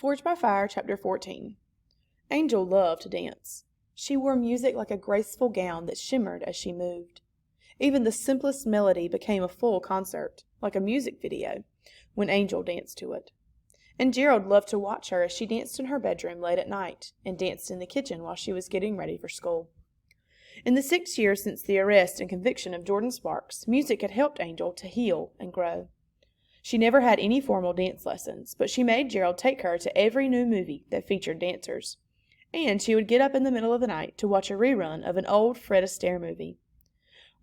Forged by Fire, Chapter 14. Angel loved to dance. She wore music like a graceful gown that shimmered as she moved. Even the simplest melody became a full concert, like a music video, when Angel danced to it. And Gerald loved to watch her as she danced in her bedroom late at night, and danced in the kitchen while she was getting ready for school. In the 6 years since the arrest and conviction of Jordan Sparks, music had helped Angel to heal and grow. She never had any formal dance lessons, but she made Gerald take her to every new movie that featured dancers. And she would get up in the middle of the night to watch a rerun of an old Fred Astaire movie.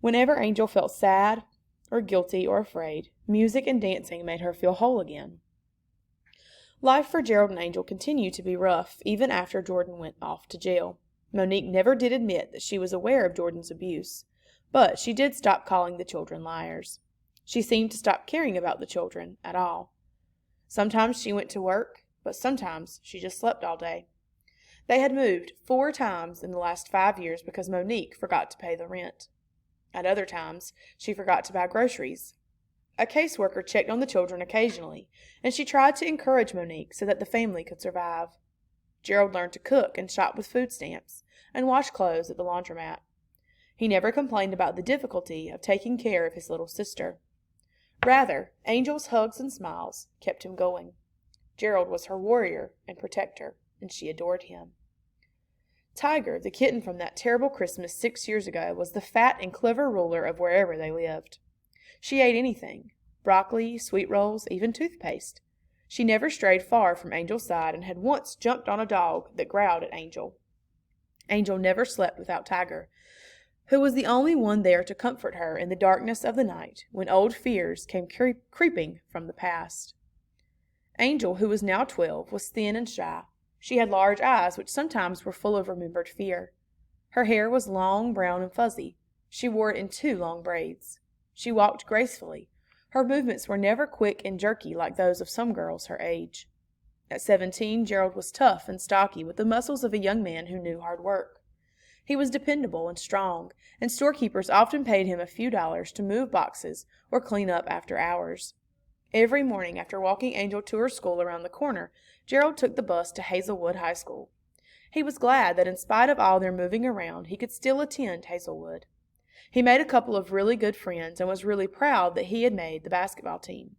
Whenever Angel felt sad or guilty or afraid, music and dancing made her feel whole again. Life for Gerald and Angel continued to be rough even after Jordan went off to jail. Monique never did admit that she was aware of Jordan's abuse, but she did stop calling the children liars. She seemed to stop caring about the children at all. Sometimes she went to work, but sometimes she just slept all day. They had moved 4 times in the last 5 years because Monique forgot to pay the rent. At other times, she forgot to buy groceries. A caseworker checked on the children occasionally, and she tried to encourage Monique so that the family could survive. Gerald learned to cook and shop with food stamps, and wash clothes at the laundromat. He never complained about the difficulty of taking care of his little sister. Rather, Angel's hugs and smiles kept him going. Gerald was her warrior and protector, and she adored him. Tiger, the kitten from that terrible Christmas 6 years ago, was the fat and clever ruler of wherever they lived. She ate anything, broccoli, sweet rolls, even toothpaste. She never strayed far from Angel's side and had once jumped on a dog that growled at Angel. Angel never slept without Tiger, who was the only one there to comfort her in the darkness of the night when old fears came creeping from the past. Angel, who was now 12, was thin and shy. She had large eyes which sometimes were full of remembered fear. Her hair was long, brown, and fuzzy. She wore it in 2 long braids. She walked gracefully. Her movements were never quick and jerky like those of some girls her age. At 17, Gerald was tough and stocky with the muscles of a young man who knew hard work. He was dependable and strong, and storekeepers often paid him a few dollars to move boxes or clean up after hours. Every morning after walking Angel to her school around the corner, Gerald took the bus to Hazelwood High School. He was glad that in spite of all their moving around, he could still attend Hazelwood. He made a couple of really good friends and was really proud that he had made the basketball team.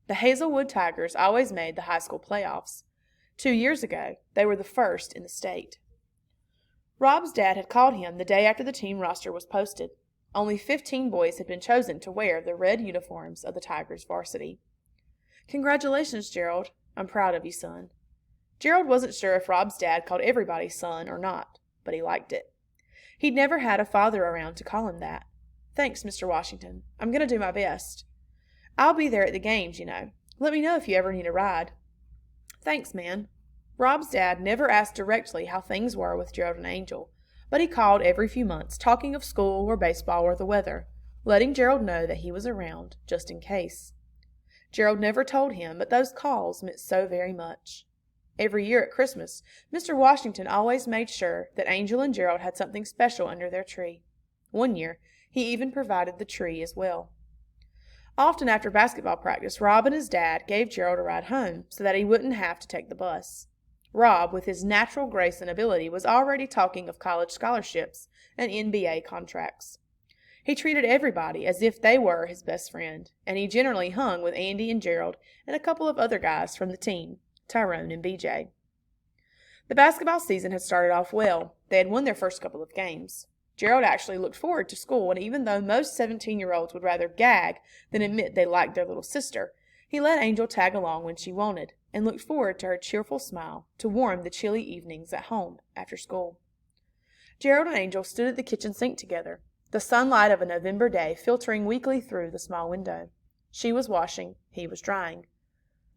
The Hazelwood Tigers always made the high school playoffs. 2 years ago, they were the first in the state. Rob's dad had called him the day after the team roster was posted. Only 15 boys had been chosen to wear the red uniforms of the Tigers varsity. "Congratulations, Gerald. I'm proud of you, son." Gerald wasn't sure if Rob's dad called everybody son or not, but he liked it. He'd never had a father around to call him that. "Thanks, Mr. Washington. I'm going to do my best. I'll be there at the games, you know. Let me know if you ever need a ride." "Thanks, man." Rob's dad never asked directly how things were with Gerald and Angel, but he called every few months, talking of school or baseball or the weather, letting Gerald know that he was around, just in case. Gerald never told him, but those calls meant so very much. Every year at Christmas, Mr. Washington always made sure that Angel and Gerald had something special under their tree. One year, he even provided the tree as well. Often after basketball practice, Rob and his dad gave Gerald a ride home so that he wouldn't have to take the bus. Rob, with his natural grace and ability, was already talking of college scholarships and NBA contracts. He treated everybody as if they were his best friend, and he generally hung with Andy and Gerald and a couple of other guys from the team, Tyrone and BJ. The basketball season had started off well. They had won their first couple of games. Gerald actually looked forward to school, and even though most 17-year-olds would rather gag than admit they liked their little sister, he let Angel tag along when she wanted, and looked forward to her cheerful smile to warm the chilly evenings at home after school. Gerald and Angel stood at the kitchen sink together, the sunlight of a November day filtering weakly through the small window. She was washing, he was drying.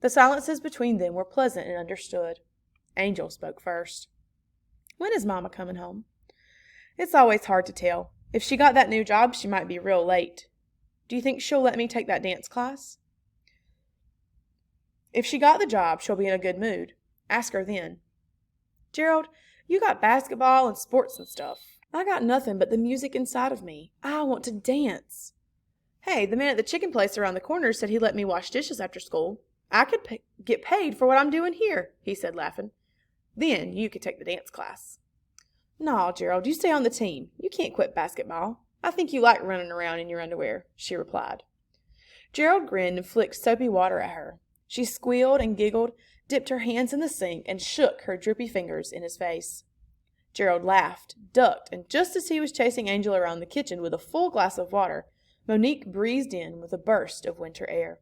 The silences between them were pleasant and understood. Angel spoke first. "When is Mama coming home?" "It's always hard to tell. If she got that new job, she might be real late." "Do you think she'll let me take that dance class?" "If she got the job, she'll be in a good mood. Ask her then." "Gerald, you got basketball and sports and stuff. I got nothing but the music inside of me. I want to dance." "Hey, the man at the chicken place around the corner said he let me wash dishes after school. I could get paid for what I'm doing here, he said, laughing. Then you could take the dance class. No, Gerald, you stay on the team. You can't quit basketball. I think you like running around in your underwear, she replied. Gerald grinned and flicked soapy water at her. She squealed and giggled, dipped her hands in the sink, and shook her droopy fingers in his face. Gerald laughed, ducked, and just as he was chasing Angel around the kitchen with a full glass of water, Monique breezed in with a burst of winter air.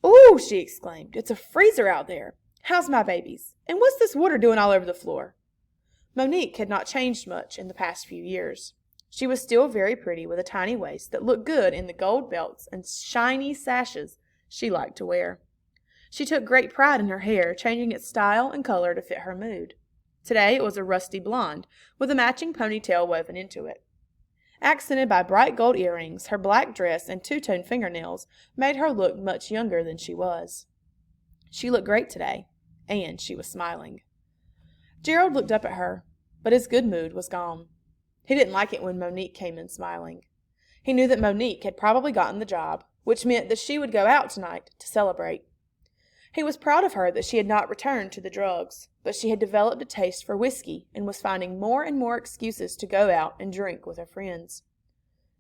"Ooh!" she exclaimed. "It's a freezer out there. How's my babies? And what's this water doing all over the floor?" Monique had not changed much in the past few years. She was still very pretty with a tiny waist that looked good in the gold belts and shiny sashes she liked to wear. She took great pride in her hair, changing its style and color to fit her mood. Today it was a rusty blonde, with a matching ponytail woven into it. Accented by bright gold earrings, her black dress and two-tone fingernails made her look much younger than she was. She looked great today, and she was smiling. Gerald looked up at her, but his good mood was gone. He didn't like it when Monique came in smiling. He knew that Monique had probably gotten the job, which meant that she would go out tonight to celebrate. He was proud of her that she had not returned to the drugs, but she had developed a taste for whiskey and was finding more and more excuses to go out and drink with her friends.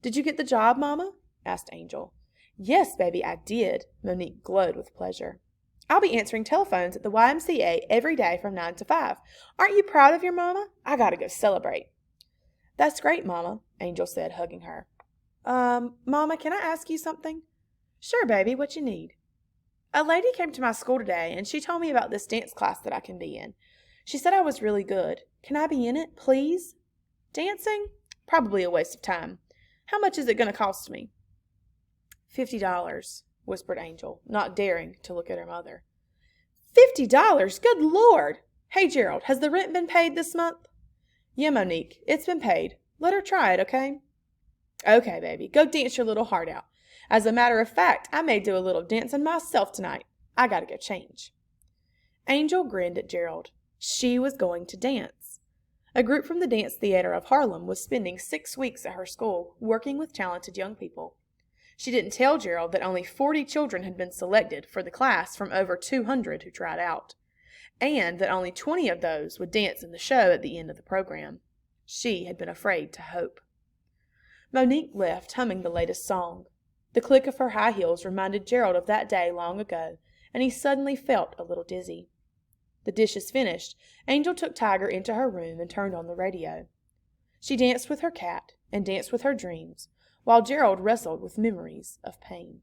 "Did you get the job, Mama?" asked Angel. "Yes, baby, I did." Monique glowed with pleasure. "I'll be answering telephones at the YMCA every day from 9 to 5. Aren't you proud of your Mama? I gotta go celebrate." "That's great, Mama," Angel said, hugging her. Mama, can I ask you something?" "Sure, baby, what you need?" "A lady came to my school today, and she told me about this dance class that I can be in. She said I was really good. Can I be in it, please?" "Dancing? Probably a waste of time. How much is it going to cost me?" $50, whispered Angel, not daring to look at her mother. $50? Good Lord! Hey, Gerald, has the rent been paid this month?" "Yeah, Monique, it's been paid. Let her try it, okay?" "Okay, baby, go dance your little heart out. As a matter of fact, I may do a little dancing myself tonight. I gotta go change." Angel grinned at Gerald. She was going to dance. A group from the Dance Theater of Harlem was spending 6 weeks at her school, working with talented young people. She didn't tell Gerald that only 40 children had been selected for the class from over 200 who tried out, and that only 20 of those would dance in the show at the end of the program. She had been afraid to hope. Monique left humming the latest song. The click of her high heels reminded Gerald of that day long ago, and he suddenly felt a little dizzy. The dishes finished, Angel took Tiger into her room and turned on the radio. She danced with her cat and danced with her dreams, while Gerald wrestled with memories of pain.